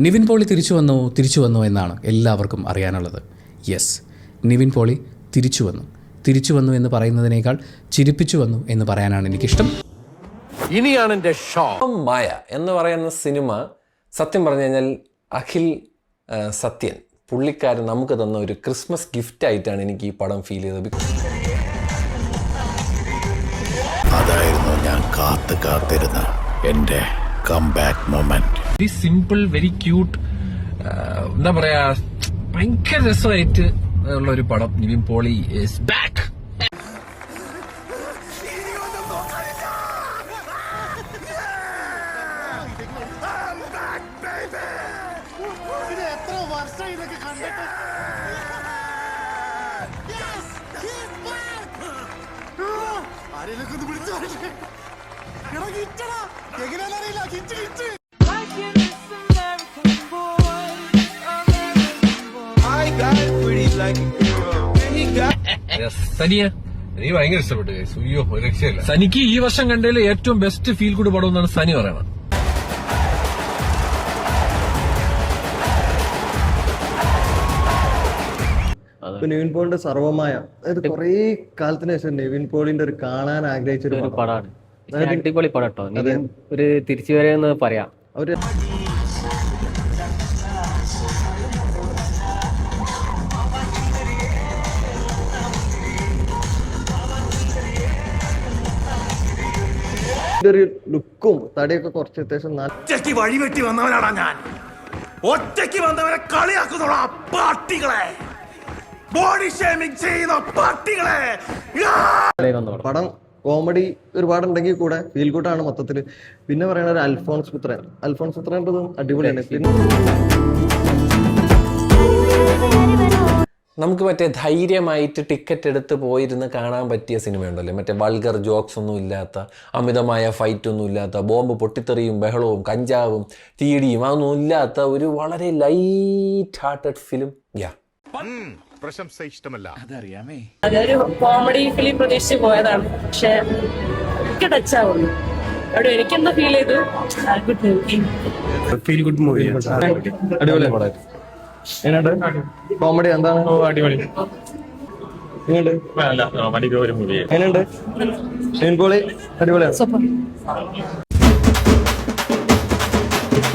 നിവിൻ പോളി തിരിച്ചു വന്നു എന്നാണ് എല്ലാവർക്കും അറിയാനുള്ളത്. യെസ്, നിവിൻ പോളി തിരിച്ചു വന്നു എന്ന് പറയുന്നതിനേക്കാൾ ചിരിപ്പിച്ചു വന്നു എന്ന് പറയാനാണ് എനിക്കിഷ്ടം. ഇനിയാണ് എൻ്റെ ഷോ. മായ എന്ന് പറയുന്ന സിനിമ സത്യം പറഞ്ഞു കഴിഞ്ഞാൽ അഖിൽ സത്യൻ പുള്ളിക്കാരൻ നമുക്ക് തന്ന ഒരു ക്രിസ്മസ് ഗിഫ്റ്റ് ആയിട്ടാണ് എനിക്ക് ഈ പടം ഫീൽ ചെയ്തത്. അതായിരുന്നു ഞാൻ കാത്തിരുന്ന എൻ്റെ comeback moment. Very simple, very cute, എന്താ പറയാ, ഭയങ്കര രസമായിട്ട് ഉള്ള ഒരു പടം. Nivin Pauly is back. സനിയ എനിക്ക് ഭയങ്കര ഇഷ്ടപ്പെട്ടു. അയ്യോ, ഒരു രക്ഷയില്ല. സനിക്ക് ഈ വർഷം കണ്ടതിൽ ഏറ്റവും ബെസ്റ്റ് ഫീൽ ഗുഡ് പടം എന്നാണ് സനി പറയണത്. നിവിൻ പോളിന്റെ സർവമായ, അതായത് കുറെ കാലത്തിന് ശേഷം നിവിൻ പോളിന്റെ ഒരു കാണാൻ ആഗ്രഹിച്ച ഒരു പടമാണ്. അടിപൊളി പടം കേട്ടോ. ഒരു തിരിച്ചു വരെയെന്ന് പറയാം. അവര് ഒരു ലുക്കും തടിയൊക്കെ കുറച്ച് അത്യാവശ്യം ഒറ്റയ്ക്ക് വഴിവെട്ടി വന്നവനാടാ ഞാൻ. ഒറ്റയ്ക്ക് വന്നവരെ കളിയാക്കുന്നോളാ പാട്ടികളെ, ബോഡി ഷേമിംഗ് ചെയ്യുന്ന പാട്ടികളെ. പടം കോമഡി ഒരുപാടുണ്ടെങ്കിൽ കൂടെ ഫീൽ ഗുഡ് ആണ് മൊത്തത്തില്. പിന്നെ പറയുന്ന ഒരു അൽഫോൺസ് പുത്രൻ്റെതും അടിപൊളിയാണ്. പിന്നെ നമുക്ക് മറ്റേ ധൈര്യമായിട്ട് ടിക്കറ്റ് എടുത്ത് പോയിരുന്ന് കാണാൻ പറ്റിയ സിനിമയുണ്ടല്ലോ, മറ്റേ വൾഗർ ജോക്സ് ഒന്നും ഇല്ലാത്ത, അമിതമായ ഫൈറ്റ് ഒന്നും ഇല്ലാത്ത, ബോംബ് പൊട്ടിത്തെറിയും ബഹളവും കഞ്ചാവും തീടിയും അതൊന്നും ഇല്ലാത്ത ഒരു വളരെ ലൈറ്റ് ഹാർട്ടഡ് ഫിലിം. പ്രശംസ ഇഷ്ടമല്ല, അതറിയാമേ. അതൊരു കോമഡി ഫിലിം പ്രതീക്ഷിച്ച് പോയതാണ്, പക്ഷെ എനിക്ക് ടച്ച് ആവുള്ളൂ. അവിടെ എനിക്കെന്താ ഫീൽ ചെയ്തു, ഫീൽ ഗുഡ് മൂവി, അടിപൊളി. കോമഡി എന്താണ്? അടിപൊളി. എങ്ങനെയുണ്ട്? നിവിൻ പോളി അടിപൊളിയാണ്.